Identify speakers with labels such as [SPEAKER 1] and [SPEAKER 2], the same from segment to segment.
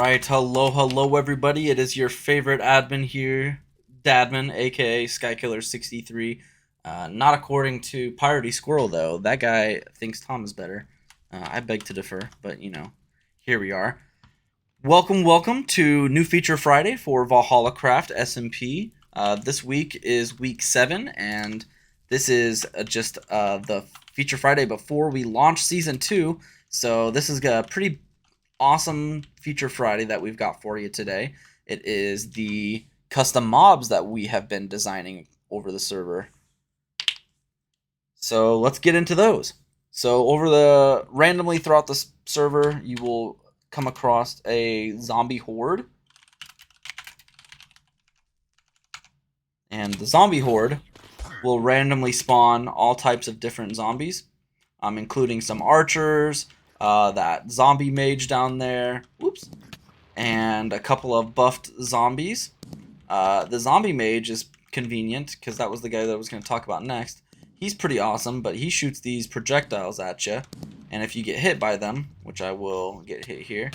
[SPEAKER 1] right, hello everybody. It is your favorite admin here, Dadman, aka Skykiller63. Not according to Piratey Squirrel though. That guy thinks Tom is better. I beg to differ, but here we are. Welcome to New Feature Friday for ValhallaCraft SMP. This week is week 7, and this is just the Feature Friday before we launch Season 2. So this is a pretty awesome Feature Friday that we've got for you today. It is the custom mobs that we have been designing over the server. So let's get into those. So randomly throughout the server, you will come across a zombie horde. And the zombie horde will randomly spawn all types of different zombies, including some archers, that zombie mage down there, whoops, and a couple of buffed zombies. The zombie mage is convenient because that was the guy that I was going to talk about next. He's pretty awesome, but he shoots these projectiles at you, and if you get hit by them, which I will get hit here,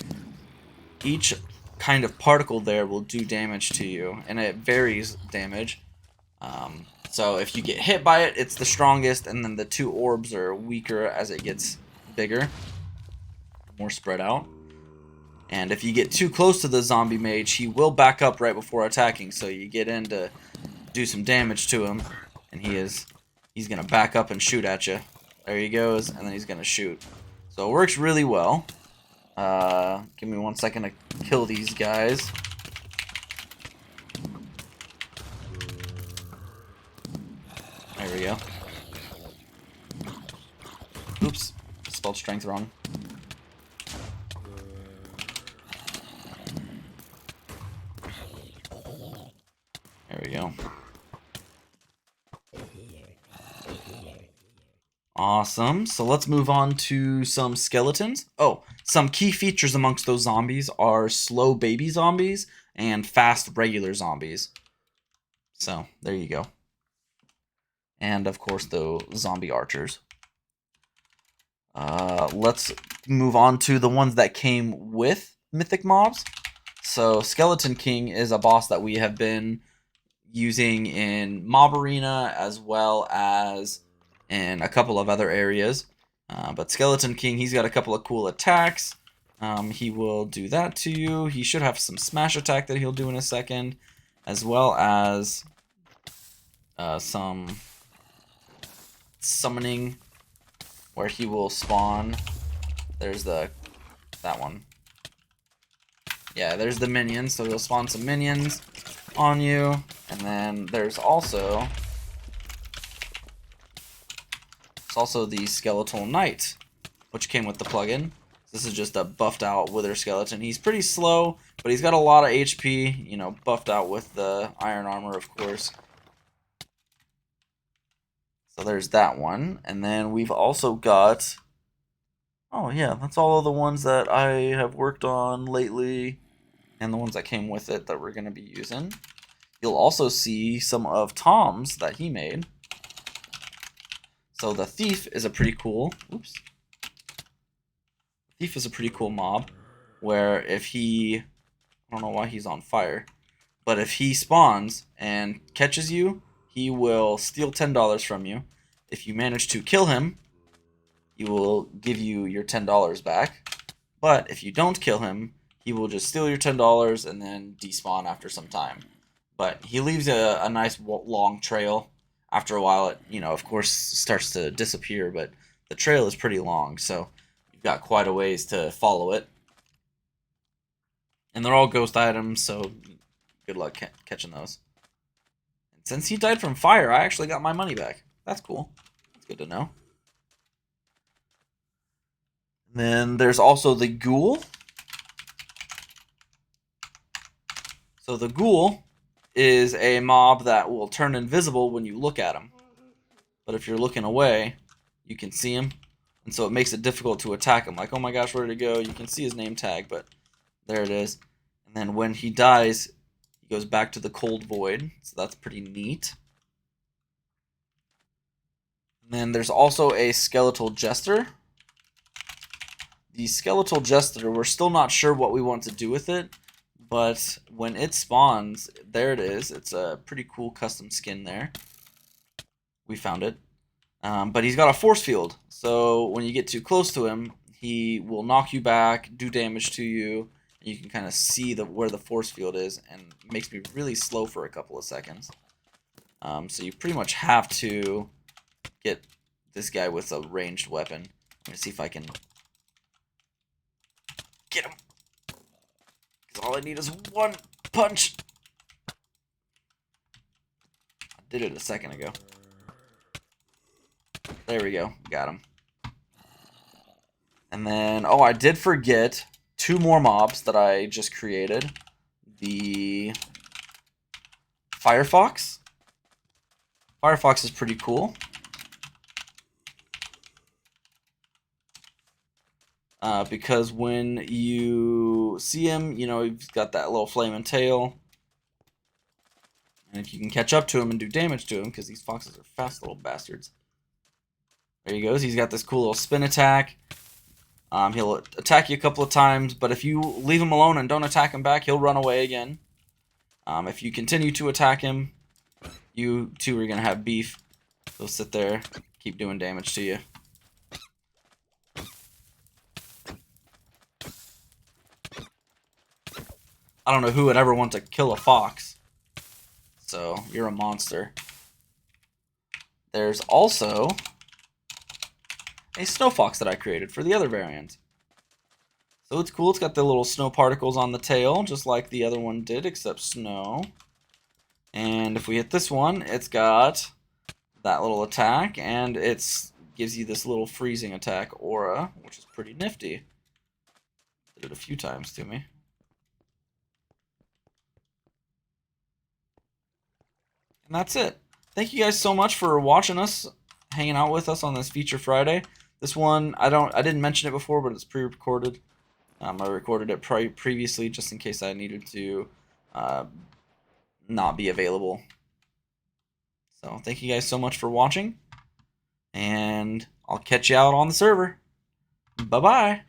[SPEAKER 1] each kind of particle there will do damage to you, and it varies damage. So if you get hit by it, it's the strongest, and then the two orbs are weaker as it gets bigger, more spread out. And if you get too close to the zombie mage, he will back up right before attacking, so you get in to do some damage to him, and he's gonna back up and shoot at you. There he goes, and then he's gonna shoot. So it works really well. Give me 1 second to kill these guys. There we go. Oops, spelled strength wrong. There we go. Awesome. So let's move on to some skeletons. Oh, some key features amongst those zombies are slow baby zombies and fast regular zombies. So there you go. And of course the zombie archers. Let's move on to the ones that came with mythic mobs. So Skeleton King is a boss that we have been using in Mob Arena as well as in a couple of other areas. But Skeleton King, he's got a couple of cool attacks. He will do that to you. He should have some smash attack that he'll do in a second, as well as some summoning where he will spawn. There's that one. Yeah, there's the minions, so he'll spawn some minions on you. And then there's also the Skeletal Knight, which came with the plugin. This is just a buffed out Wither skeleton. He's pretty slow, but he's got a lot of HP, buffed out with the iron armor, of course. So there's that one. And then we've also got, oh yeah, that's all of the ones that I have worked on lately and the ones that came with it that we're going to be using. You'll also see some of Tom's that he made. So the Thief is a pretty cool, Thief is a pretty cool mob, where if he, I don't know why he's on fire, but if he spawns and catches you, he will steal $10 from you. If you manage to kill him, he will give you your $10 back. But if you don't kill him, he will just steal your $10 and then despawn after some time. But he leaves a nice long trail. After a while, it, of course, starts to disappear, but the trail is pretty long, so you've got quite a ways to follow it. And they're all ghost items, so good luck catching those. And since he died from fire, I actually got my money back. That's cool. That's good to know. And then there's also the Ghoul. So the Ghoul is a mob that will turn invisible when you look at him. But if you're looking away, you can see him. And so it makes it difficult to attack him. Like, oh my gosh, where did he go? You can see his name tag, but there it is. And then when he dies, he goes back to the cold void. So that's pretty neat. And then there's also a skeletal jester. the skeletal jester, we're still not sure what we want to do with it, but when it spawns, there it is. It's a pretty cool custom skin there. We found it. But he's got a force field, so when you get too close to him, he will knock you back, do damage to you. And you can kind of see where the force field is, and it makes me really slow for a couple of seconds. So you pretty much have to get this guy with a ranged weapon. I'm going to see if I can get him. Because all I need is one punch. I did it a second ago. There we go. Got him. And then, oh, I did forget 2 more mobs that I just created. The Firefox. Firefox is pretty cool. Because when you see him, you know, he's got that little flaming tail. And if you can catch up to him and do damage to him, because these foxes are fast little bastards. There he goes. He's got this cool little spin attack. He'll attack you a couple of times, but if you leave him alone and don't attack him back, he'll run away again. If you continue to attack him, you two are going to have beef. He'll sit there, keep doing damage to you. I don't know who would ever want to kill a fox. So, you're a monster. There's also a snow fox that I created for the other variant. So it's cool. It's got the little snow particles on the tail, just like the other one did, except snow. And if we hit this one, it's got that little attack, and it gives you this little freezing attack aura, which is pretty nifty. Did it a few times to me. And that's it. Thank you guys so much for watching us, hanging out with us on this Feature Friday. This one, I didn't mention it before, but it's pre-recorded. I recorded it previously just in case I needed to not be available. So thank you guys so much for watching, and I'll catch you out on the server. Bye-bye.